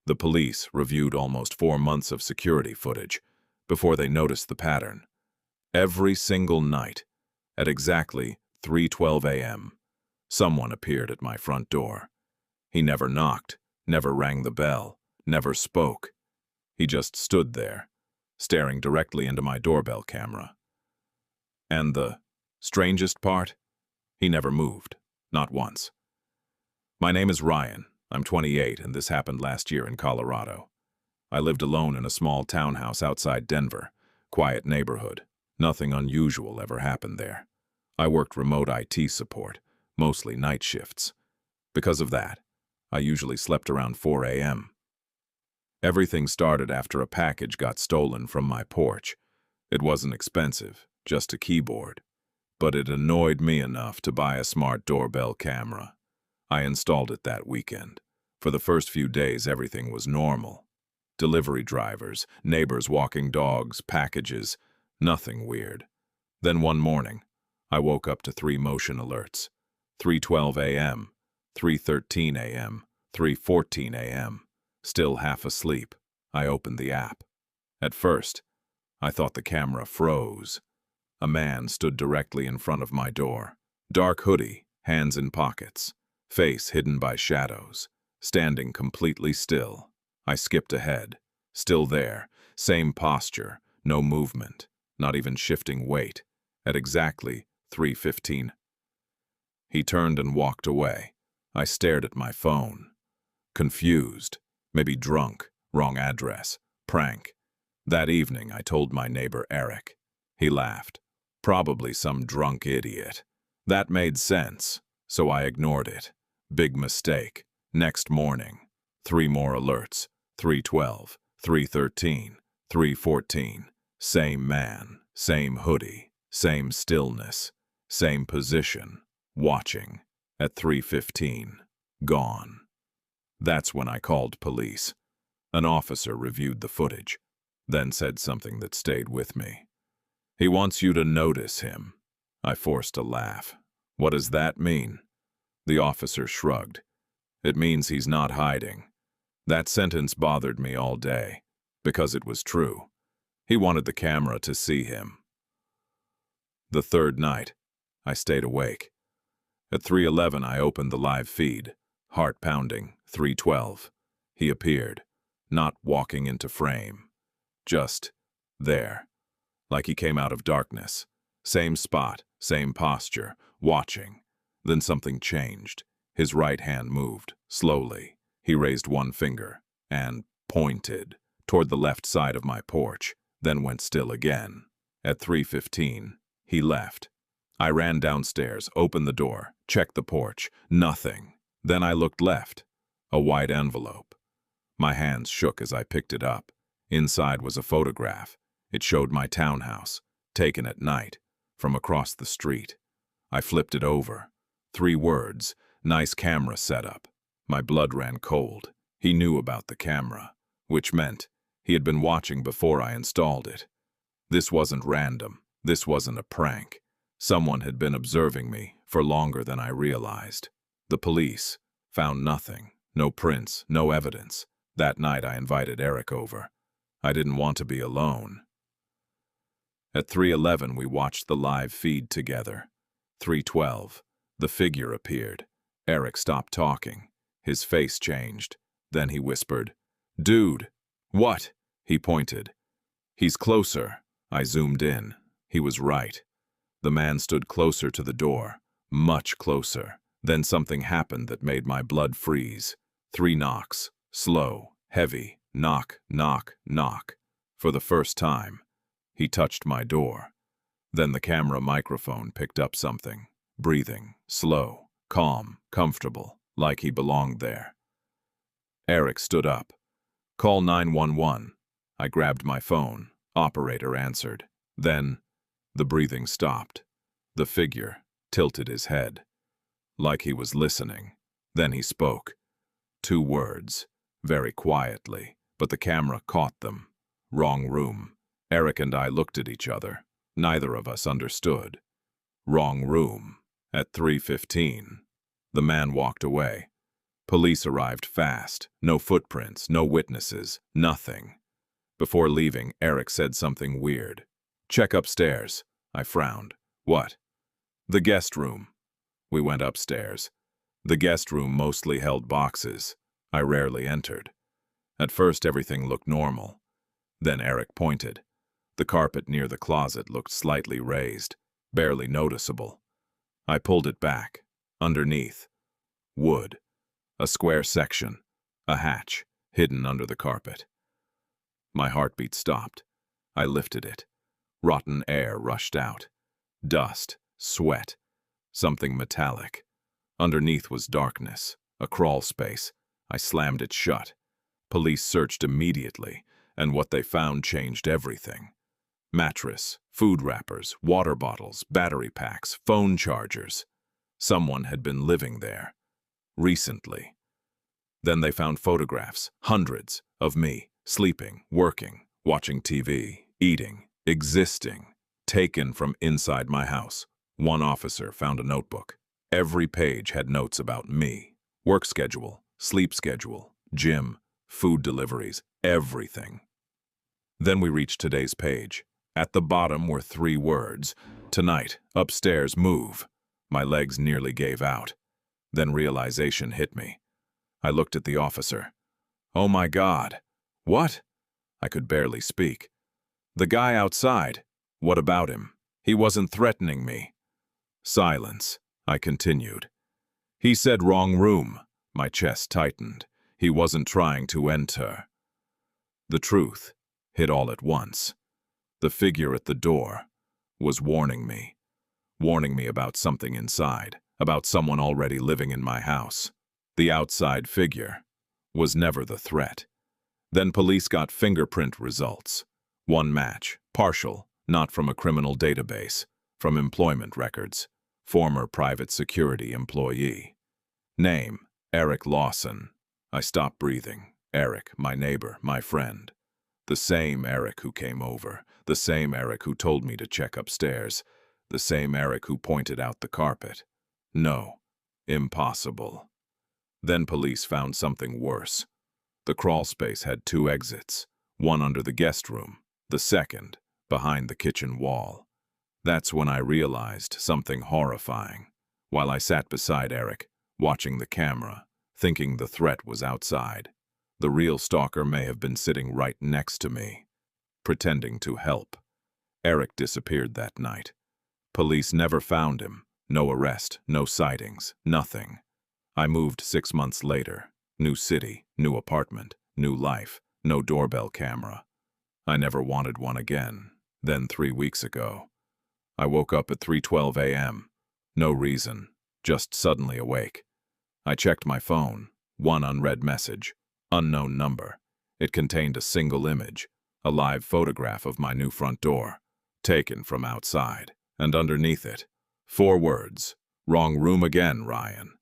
The police reviewed almost 4 months of security footage before they noticed the pattern. Every single night, at exactly 3:12 a.m., someone appeared at my front door. He never knocked, never rang the bell, never spoke. He just stood there, staring directly into my doorbell camera. And the strangest part? He never moved, not once. My name is Ryan. I'm 28, and this happened last year in Colorado. I lived alone in a small townhouse outside Denver, quiet neighborhood. Nothing unusual ever happened there. I worked remote IT support, mostly night shifts. Because of that, I usually slept around 4 a.m. Everything started after a package got stolen from my porch. It wasn't expensive, just a keyboard. But it annoyed me enough to buy a smart doorbell camera. I installed it that weekend. For the first few days, everything was normal. Delivery drivers, neighbors walking dogs, packages, nothing weird. Then one morning, I woke up to 3 motion alerts. 3:12 a.m., 3:13 a.m., 3:14 a.m. Still half asleep, I opened the app. At first, I thought the camera froze. A man stood directly in front of my door. Dark hoodie, hands in pockets, face hidden by shadows, standing completely still. I skipped ahead. Still there, same posture, no movement, not even shifting weight. At exactly 3:15. He turned and walked away. I stared at my phone. Confused, maybe drunk, wrong address, prank. That evening, I told my neighbor Eric. He laughed. Probably some drunk idiot. That made sense, so I ignored it. Big mistake. Next morning, 3 more alerts. 3:12, 3:13, 3:14. Same man, same hoodie, same stillness, same position, watching. At 3:15, gone. That's when I called police. An officer reviewed the footage, then said something that stayed with me. He wants you to notice him. I forced a laugh. What does that mean? The officer shrugged. It means he's not hiding. That sentence bothered me all day, because it was true. He wanted the camera to see him. The third night, I stayed awake. At 3:11, I opened the live feed, heart pounding, 3:12. He appeared, not walking into frame, just there, like he came out of darkness. Same spot, same posture, watching. Then something changed. His right hand moved, slowly. He raised one finger and pointed toward the left side of my porch, then went still again. At 3:15, he left. I ran downstairs, opened the door, checked the porch. Nothing. Then I looked left. A white envelope. My hands shook as I picked it up. Inside was a photograph. It showed my townhouse, taken at night, from across the street. I flipped it over. 3 words, nice camera setup. My blood ran cold. He knew about the camera, which meant he had been watching before I installed it. This wasn't random. This wasn't a prank. Someone had been observing me for longer than I realized. The police found nothing, no prints, no evidence. That night I invited Eric over. I didn't want to be alone. At 3:11 we watched the live feed together. 3:12, the figure appeared. Eric stopped talking. His face changed. Then he whispered, "Dude." "What?" He pointed. "He's closer." I zoomed in. He was right. The man stood closer to the door, much closer. Then something happened that made my blood freeze. 3 knocks, slow, heavy, knock, knock, knock. For the first time, he touched my door. Then the camera microphone picked up something. Breathing, slow, calm, comfortable, like he belonged there. Eric stood up. "Call 911. I grabbed my phone. Operator answered. Then, the breathing stopped. The figure tilted his head, like he was listening. Then he spoke. 2 words, very quietly, but the camera caught them. Wrong room. Eric and I looked at each other. Neither of us understood. Wrong room. At 3:15, the man walked away. Police arrived fast. No footprints, no witnesses, nothing. Before leaving, Eric said something weird. "Check upstairs." I frowned. "What?" "The guest room." We went upstairs. The guest room mostly held boxes. I rarely entered. At first, everything looked normal. Then Eric pointed. The carpet near the closet looked slightly raised, barely noticeable. I pulled it back. Underneath, wood. A square section. A hatch, hidden under the carpet. My heartbeat stopped. I lifted it. Rotten air rushed out. Dust, sweat, something metallic. Underneath was darkness, a crawl space. I slammed it shut. Police searched immediately, and what they found changed everything. Mattress, food wrappers, water bottles, battery packs, phone chargers. Someone had been living there. Recently. Then they found photographs, hundreds, of me, sleeping, working, watching TV, eating, existing, taken from inside my house. One officer found a notebook. Every page had notes about me. Work schedule, sleep schedule, gym, food deliveries, everything. Then we reached today's page. At the bottom were 3 words. "Tonight, upstairs, move." My legs nearly gave out. Then realization hit me. I looked at the officer. "Oh my God." "What?" I could barely speak. "The guy outside. What about him? He wasn't threatening me." Silence. I continued. "He said wrong room." My chest tightened. He wasn't trying to enter. The truth hit all at once. The figure at the door was warning me about something inside, about someone already living in my house. The outside figure was never the threat. Then police got fingerprint results. One match, partial, not from a criminal database, from employment records. Former private security employee. Name, Eric Lawson. I stopped breathing. Eric, my neighbor, my friend. The same Eric who came over. The same Eric who told me to check upstairs. The same Eric who pointed out the carpet. No, impossible. Then police found something worse. The crawl space had 2 exits, one under the guest room, the second behind the kitchen wall. That's when I realized something horrifying. While I sat beside Eric, watching the camera, thinking the threat was outside, the real stalker may have been sitting right next to me, pretending to help. Eric disappeared that night. Police never found him. No arrest, no sightings, nothing. I moved 6 months later. New city, new apartment, new life, no doorbell camera. I never wanted one again. Then 3 weeks ago, I woke up at 3:12 a.m. No reason, just suddenly awake. I checked my phone. One unread message. Unknown number. It contained a single image, a live photograph of my new front door, taken from outside, and underneath it, 4 words. "Wrong room again, Ryan."